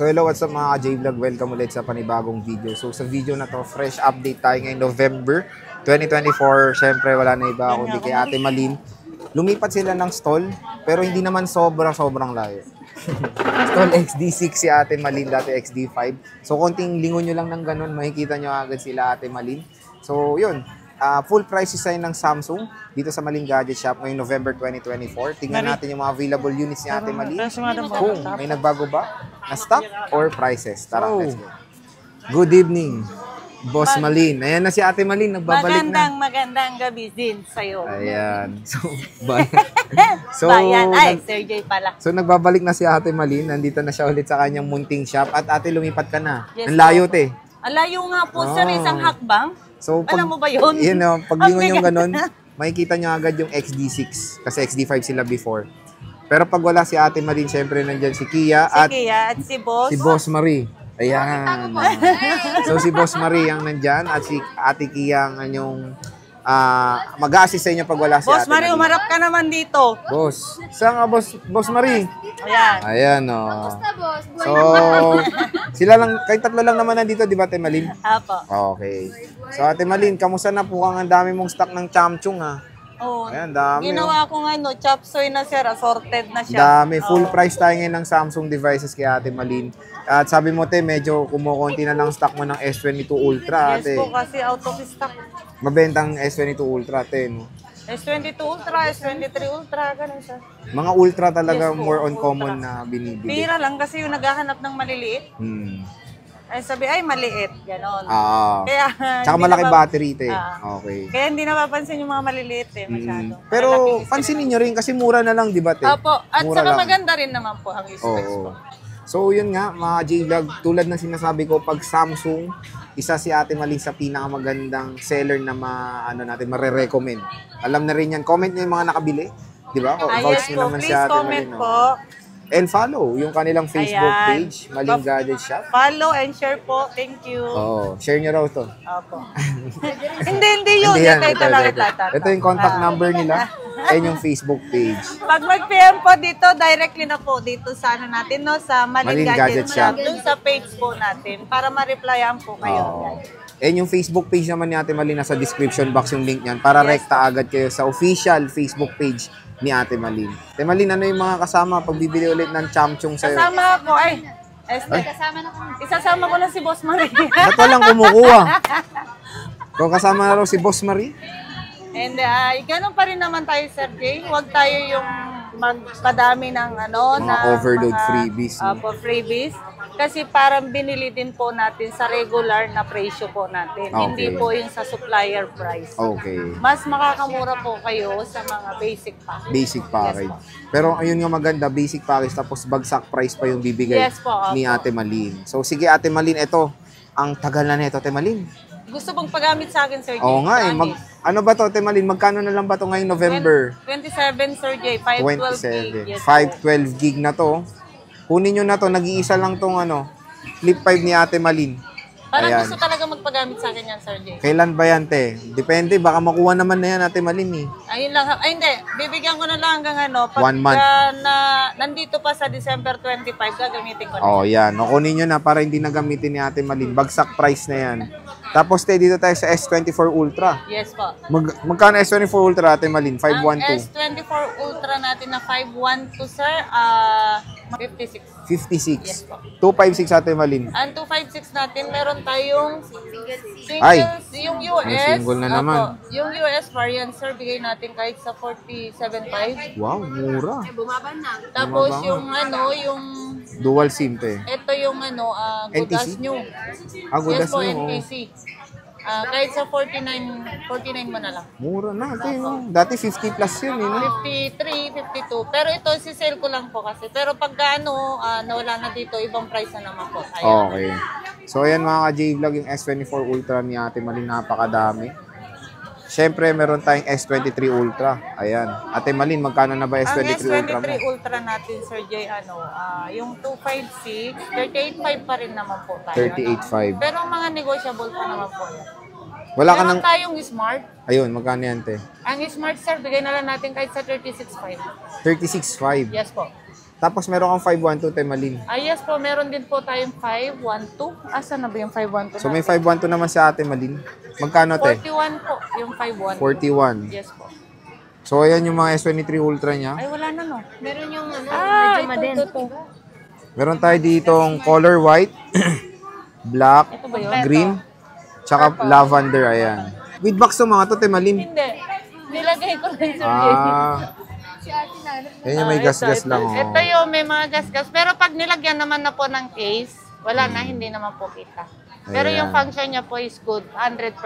So hello, what's up mga J-Vlog? Welcome ulit sa panibagong video. So sa video na to, fresh update tayo ngayong November 2024. Siyempre wala na iba kundi kay Ate Malin. Lumipat sila ng stall, pero hindi naman sobrang layo. Stall XD6 si Ate Malin, dati XD5. So konting lingon nyo lang ng ganun, makikita nyo agad sila Ate Malin. So yun, full price design ng Samsung dito sa Malin Gadget Shop ngayong November 2024. Tingnan natin yung mga available units ni Ate Malin. Kung may nagbago ba na stock or prices. Tara, let's go. Good evening, Boss Malin. Ayan na si Ate Malin, nagbabalik Magandang gabi din sa'yo. Ayan. Bayan. Ay, Sir J pala. So, nagbabalik na si Ate Malin. Nandito na siya ulit sa kanyang munting shop. At ate, lumipat ka na. Yes, ang layo, te. Ang layo nga po, sir. Isang hakbang. So, alam mo ba yun? Yun, pag lingon yung ganun, makikita nyo agad yung XD6. Kasi XD5 sila before. Pero pag wala si Ate Malin, syempre nandyan si Kia at si Boss. Si Boss Marie. Ayan. So si Boss Marie ang nandyan at si Ate Kia ang anyong mag-a-assist sa inyo pag wala si Boss Ate Marie, Malin. umarap ka naman dito. Boss. Saan nga Boss Marie? Ayan. Ayan o. So, sila lang, kahit tatlo lang naman nandito, di ba Ate Malin? Apo. Okay. So Ate Malin, kamusta na po ang dami mong stock ng Chamchung ha? Oh, ayan, dami. Ginawa ko nga chop suey na sir, assorted na siya. Dami. Full price tayo ngayon ng Samsung devices kay Ate Malin. At sabi mo, te, medyo kumukunti na lang stock mo ng S22 Ultra, ate. Yes po, kasi out of stock. Mabentang S22 Ultra, te, no? S22 Ultra, S23 Ultra, ganun siya. Mga Ultra talaga, Yes po, more on Ultra. common na binibili. Pira lang kasi yung naghahanap ng maliliit. Ay sabi, ay maliit, gano'n. Kaya, tsaka malaki battery, te. Okay. Kaya hindi napapansin yung mga maliliit masyado. Pero pansinin nyo rin kasi mura na lang, di ba, te? Opo, at mura saka lang. maganda rin naman po ang specs po. So, yun nga, mga J-Vlog, tulad ng sinasabi ko, pag Samsung, isa si Ate Malin sa pinakamagandang seller na natin mare-recommend. Alam na rin yan. Comment nyo yung mga nakabili. Di ba? Yes po, please comment po. And follow yung kanilang Facebook page, Malin Gadget Shop. Follow and share po. Thank you. Oo. Share nyo raw to. Opo. hindi yun. Ito yung contact number nila and yung Facebook page. Pag mag-PM po dito, directly na po dito sa natin, no? Sa Malin Gadget Shop. Doon sa page po natin para ma-replyan po kayo. And yung Facebook page naman ni Ate Malin, nasa description box yung link niyan para rekta agad kayo sa official Facebook page ni Ate Malin. Ate Malin, ano yung mga kasama pag bibili ulit ng Chamchung sa'yo? Kasama ako, isasama ko na si Boss Marie. Ba't walang kumukuha? Kung kasama na raw si Boss Marie? And ganun pa rin naman tayo, Sir Jay. Huwag tayo yung magpadami ng mga overload freebies. Freebies. Kasi parang binili din po natin sa regular na presyo po natin. Okay. Hindi po yung sa supplier price. Okay. Mas makakamura po kayo sa mga basic package. Basic package. Yes, pero ayun nga maganda, basic package tapos bagsak price pa yung bibigay ni Ate Malin. So sige Ate Malin, ito. Ang tagal na nito, Ate Malin. Gusto bang paggamit sa akin, Sir Jay? Oo nga eh. Ano ba to, Ate Malin? Magkano na lang ba to ngayong November? 27, Sir Jay. 512 gig. 512 gig na to. Kunin nyo na to, nag-iisa lang tong Flip 5 ni Ate Malin. Parang gusto talaga magpagamit sa akin yan, Sir Jay. Kailan ba yan, te? Depende, baka makuha naman na yan, Ate Malin eh. Ayun lang. Ay, hindi. Bibigyan ko na lang hanggang pag 1 month. Nandito pa sa December 25, gagamitin ko na. Oh, yan. O, kunin nyo na para hindi na gamitin ni Ate Malin. Bagsak price na yan. Tapos, te, dito tayo sa S24 Ultra. Yes po. Magkano S24 Ultra, Ate Malin? 512? Ang S24 Ultra natin na 512, sir, 56. 56. Yes po. 256, Ate Malin. Ang 256 natin, meron tayong singles, yung US. May single na naman. Yung US variant, sir, bigay natin kahit sa 47.5. Wow, mura. Bumaba na. Tapos yung yung dual SIM, te. ito yung Good As New. Good Yes As po, New. NTC. Kahit sa 49 mo na lang. Mura na, te. Dati 50 plus yun, eh. No? 53, 52. Pero ito, si-sale ko lang po kasi. Pero pagka nawala na dito, ibang price na naman po. Ayan. Okay. So, ayan mga ka-J-Vlog, yung S24 Ultra ni Ate Malin, napakadami. Siyempre, meron tayong S23 Ultra. Ayan. Ate Malin, magkano na ba S23 Ultra mo? Ang S23 Ultra natin, Sir Jay, yung 256, 38.5 pa rin naman po tayo. 38.5. Pero mga negotiable pa naman po yan. Wala ka Meron tayong smart. Ayun, magkano yan, te? Ang smart, sir, bigay na lang natin kahit sa 36.5. 36.5. Yes po. Tapos meron kang 512, te Malin. Yes po, meron din po tayong 512. Asa na ba yung 512 So may 512 naman sa Ate Malin. Magkano, te? 41 po, yung 512. 41. Yes po. So ayan yung mga S23 Ultra niya. Ay, wala na, no? Meron yung Medyo madin. Ito. Meron tayo ditong color white, black, Ito ba yun? green, tsaka lavender, ayan. With box to mga to, te Malin. Hindi. Nilagay ko lang, Sir Ayan yung may gas-gas lang. Oh. Ito yung may mga gas-gas. Pero pag nilagyan naman na po ng case, wala na, hindi naman po kita. Pero Ayan. yung function niya po is good, 100%.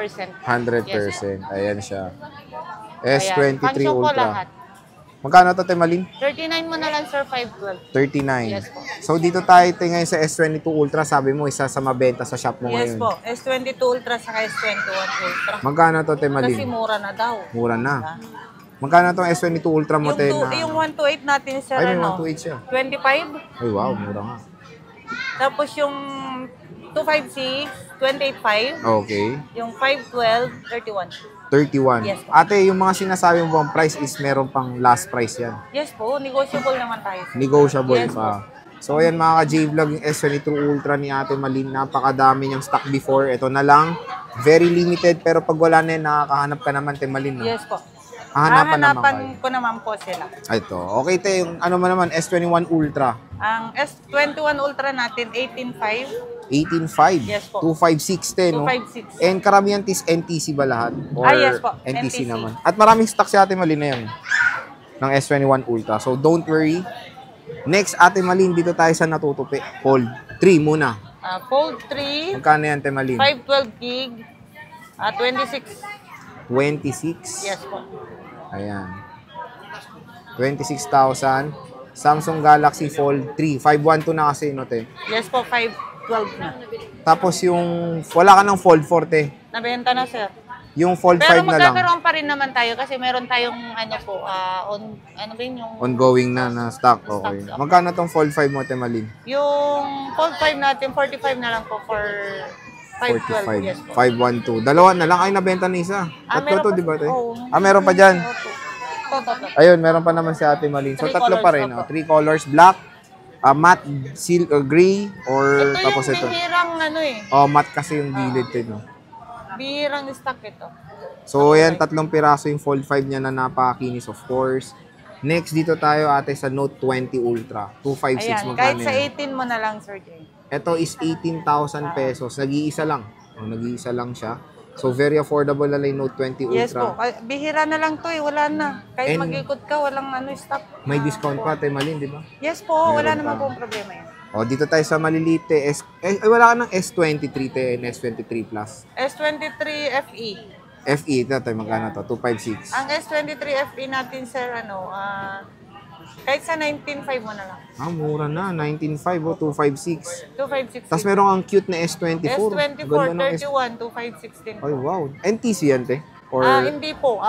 100%. Ayan siya. Ayan. S23 Function po Ultra. lahat. Magkano to, te Malin? 39 mo na lang, Sir, 512. 39. Yes po. So dito tayo ngayon sa S22 Ultra. Sabi mo, isa sa mabenta sa shop mo Yes ngayon. po. S22 Ultra saka S21 Ultra. Magkano to, te Malin? Kasi mura na daw. Mura na. Magkano tong S22 Ultra mo, te? Yung 128 natin, Sir, Ay, may ano? 128 siya. 25. Ay, wow, mura nga. Tapos yung 256, 285. Okay. Yung 512, 31. 31. Yes po. Ate, yung mga sinasabi mo bang price is meron pang last price yan. Yes po, negotiable naman tayo. Negotiable Yes pa. So, ayan mga ka-J-Vlog, yung S22 Ultra ni Ate Malin. Napakadami niyang stock before. Ito na lang. Very limited. Pero pag wala na yan, nakakahanap ka naman, Ate Malin. No? Yes po. Hahanapan ko naman po sila. Ito. Okay, te. Yung ano mo naman, S21 Ultra. Ang S21 Ultra natin, 18.5. 18.5. Yes po. 256, te, no? 256. And karamihan is NTC ba lahat? Or Yes po. NTC NTC. naman. At maraming stock si Ate Malin na yun. Ng S21 Ultra. So, don't worry. Next, Ate Malin, dito tayo sa natutupi. Fold 3 muna. Fold 3, Magkano yan, Ate Malin? 512 gig, 26. 26. Yes po. Ayan. 26,000. Samsung Galaxy Fold 3. 512 na kasi, no, te? Yes po, 512 na. Tapos yung, wala ka ng Fold 4, te. Nabenta na, sir. Yung Fold Pero 5 na lang. magkakaroon pa rin naman tayo kasi meron tayong ano po, ano ba yun, yung Ongoing na stock. Okay. Stock. Magkano tong Fold 5 mo, te Malin? yung Fold 5 natin, 45 na lang po for 512. Yes po. 512. Dalawa na lang. Ay, nabenta na isa. Tatlo meron to, pa- di ba, te? oo. Meron pa dyan. Ito. Ayun, meron pa naman si Ate Malin. So, Three tatlo pa rin. colors, Oh. 3 colors. Black, matte, gray, or Ito tapos yung ito. bihirang ano eh. Oh, matte kasi yung gilid, te, no? Bihirang stock ito. So, ayan, tatlong piraso yung Fold 5 niya na napakakinis, of course. Next, dito tayo, ate, sa Note 20 Ultra. 256, Ayan, magkano kahit sa yan? 18 mo na lang, Sir Jay. Ito is 18,000 pesos. Nag-iisa lang. Oh, nag-iisa lang siya. So, very affordable na lang yung Note 20 Ultra. Yes po. Bihira na lang to eh. Wala na. Kahit And- mag-ikot ka, walang stock. May discount pa, Ate Malin, di ba? Yes po. Wala Meron naman pa. pong problema yan. O, dito tayo sa maliliit, te. Wala ka ng S23, te, and S23 Plus. S23 FE. FE, ito tayo, magkano to? 256. Ang S23 FE natin, sir, kahit sa 19.5 mo na lang. Mura na. 19.5 o 256. 256. Tapos meron ang cute na S24. S24, Ganda ng 31, 256 Ay, wow. NTC yan, te? Or, hindi po.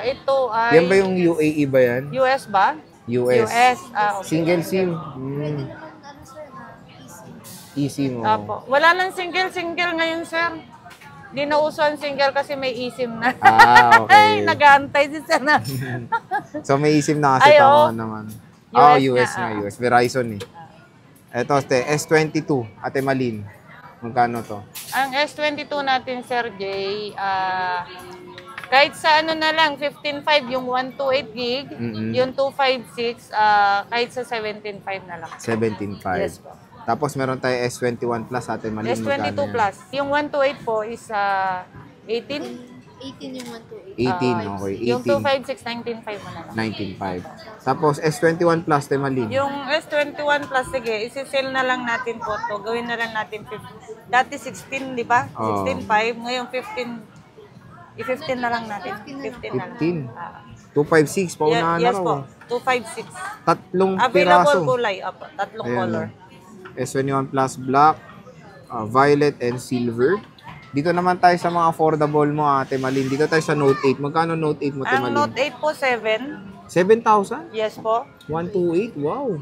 Ito ay... yan ba yung UAE ba yan? US ba? US. US. Okay. Single SIM. eSIM mo. Apo. Wala nang single ngayon, sir. Di na uso ang single kasi may eSIM na. Okay. Ay, nag-aantay si sir na. So may eSIM na kasi Ay, tama oo. naman. US US nga, nga, US. Verizon eh. Eto, te, S22, Ate Malin. Magkano to? Ang S22 natin, Sir Jay, kahit sa na lang, 15.5 yung 128 gig, yung 256, kahit sa 17.5 na lang. 17.5. Yes po. Tapos meron tayo S21 Plus, Ate Malin. S22 magkano yan? Plus. Yung 128 po is 18. 18 yung 18, 128. okay. 18. Yung 256, 19.5 mo na lang. 19.5. Tapos S21 Plus, Ate Malin. Yung S21 Plus, sige, isi-sell na lang natin po to. Gawin na lang natin 15. Dati 16, di ba? Oo. 16.5. Ngayon 15. I-15 na lang natin. 15 na lang. 15. 256, paunahan na Yes raw. po. 256. Tatlong Available piraso. kulay. Apo. Tatlong Ayan, color. S21 Plus Black, Violet, and Silver. Dito naman tayo sa mga affordable mo, Ate Malin. Dito tayo sa Note 8. Magkano Note 8 mo, Ate Ang Malin? Note 8 po, 7. 7,000? Yes po. 128? Wow.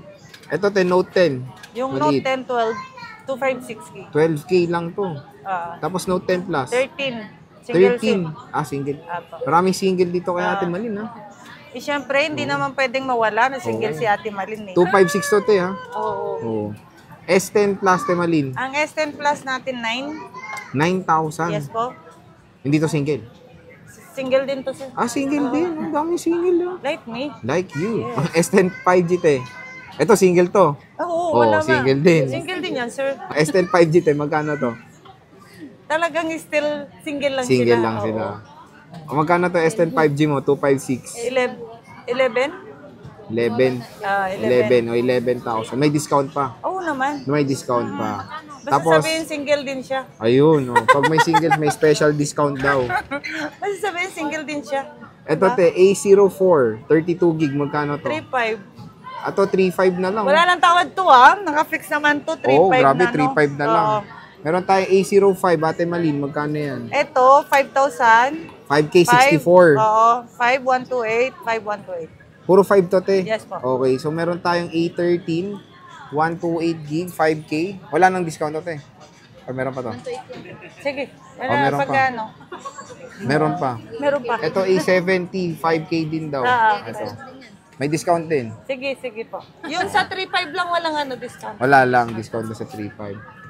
Ito, Note 10. Yung Maliit. Note 10, 12. 256 gig. 12K lang to. Ah, Tapos Note 10 Plus. 13. Single SIM. 13. Single. Apo. Maraming single dito kay Ate Malin, ha? Eh, syempre, hindi naman pwedeng mawala na single si Ate Malin eh. 256 to, te, ha? Oo. Oo. S10 Plus, te, Malin. Ang S10 Plus natin, 9,000. Yes po. Hindi to single. Single din to sir. Ah, single din. Ang daming single, ah. Like me. Like you. S10 5G, te. Ito, single to. Oo, wala nga. Single din. Single din yan, sir. S10 5G, te, magkano to? Talagang still single lang Single sila. lang Oo. sila. O, magkano to S10 5G mo? 256. 11? 11. 11 o 11,000. May discount pa. Oo naman. May discount pa. Basta Tapos, sabihin single din siya. ayun, oh. Pag may single, may special discount daw. Basta sabihin single din siya. Ito, te, A04, 32 gig, magkano to? 3.5. Ato, 3.5 na lang. Wala lang tawad to Naka-fix naman to. 3.5 Oo, grabe, na. 3.5 na lang. Oo. Meron tayong A05, Ate Malin, magkano yan? Ito, 5,000. 5K 64. Oo, 5,128, 5,128. Puro 5 to, te. Yes po. Okay, so meron tayong A13, 128 gig, 5K. Wala nang discount to, te. O, meron pa to? Sige. meron pa. Pagkano? Meron pa. Meron pa. Ito A70, 5K din daw. Ito. May discount din. Sige po. Yung sa 3.5 lang walang discount. Wala lang, discount na sa 3.5.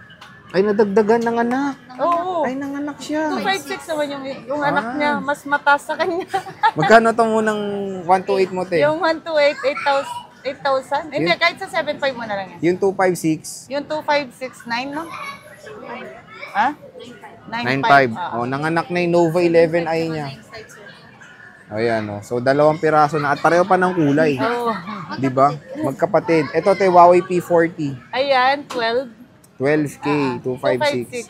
Ay, nadagdagan ng anak. Oo. Ay, nanganak siya. 256 naman yung anak niya. Mas mataas sa kanya. Magkano to munang 128 mo, te? Yung 128, 8,000. Hindi, kahit sa 7.5 mo na lang yan. Yung 256, Yung 2,569, no? Ha? 9.5. Oh, nanganak na yung Nova 11i niya. Ayan, oh. So, 2 piraso na. At pareho pa ng kulay. Oo. Di ba? Magkapatid. Ito, te, Huawei P40. Ayan, 12. 12K, 256. 256.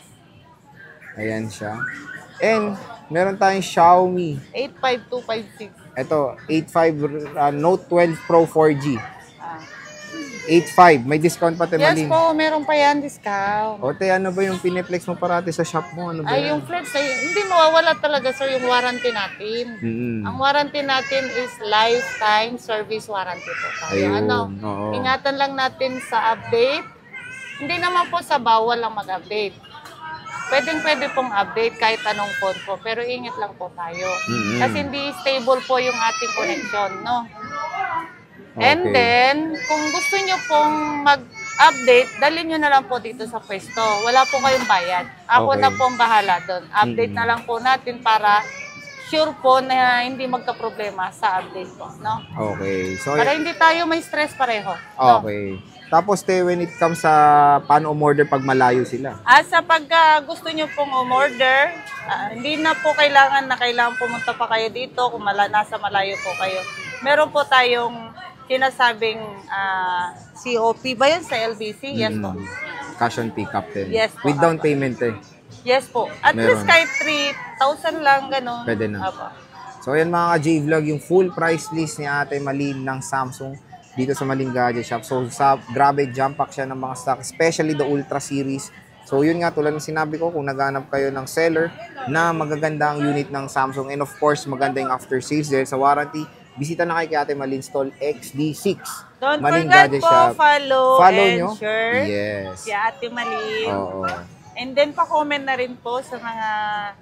Ayan siya. And, meron tayong Xiaomi. 85256. Ito, 85 Note 12 Pro 4G. Ah. 85. May discount pa, te, Yes Malin. po, meron pa yan discount. O, te, ano ba yung piniplex mo parati sa shop mo? Ano ba Ay, yan? yung flex, hindi mawawala talaga sir yung warranty natin. Mm-mm. Ang warranty natin is lifetime service warranty po tayo. Ayun, Ano, oo. ingatan lang natin sa update. Hindi naman po sa bawal lang mag-update. Pwede pong update kahit anong phone po, pero ingat lang po tayo. Mm-mm. Kasi hindi stable po yung ating connection, no? Okay. And then, kung gusto nyo pong mag-update, dalhin nyo na lang po dito sa pwesto. Wala po kayong bayad. Ako Okay. na po ang bahala doon. Update Mm-mm. na lang po natin para sure po na hindi magka-problema sa update po, no? Okay. So, Para hindi tayo may stress pareho. No? okay. Tapos, te, when it comes sa paano umorder pag malayo sila? Sa pagka gusto nyo pong umorder, hindi na po kailangan pumunta pa kayo dito kung nasa malayo po kayo. Meron po tayong sinasabing COP ba yun sa LBC? Yes po. Cash on pickup din. Yes po. With down payment, eh. Yes po. At Meron. least kahit 3,000 lang, gano'n. Pwede na. Apo. So, ayan mga ka-J-Vlog, yung full price list ni Ate Malin ng Samsung dito sa Malin Gadget Shop. So, grabe, jump pack siya ng mga stock, especially the Ultra Series. So, yun nga, tulad ng sinabi ko, kung naghanap kayo ng seller na magaganda ang unit ng Samsung and of course, maganda yung after sales dahil sa warranty, bisita na kayo kay Ate Malin Stall XD6. Don't Malin forget Gadget po, Shop. follow and nyo? share Yes. si Ate Malin. Oo. And then, pa-comment na rin po sa mga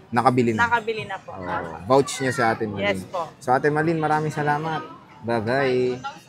Nakabili na. nakabili na po. Oo. Vouch niya sa Ate Malin. Yes po. So, Ate Malin, maraming salamat. Bye-bye.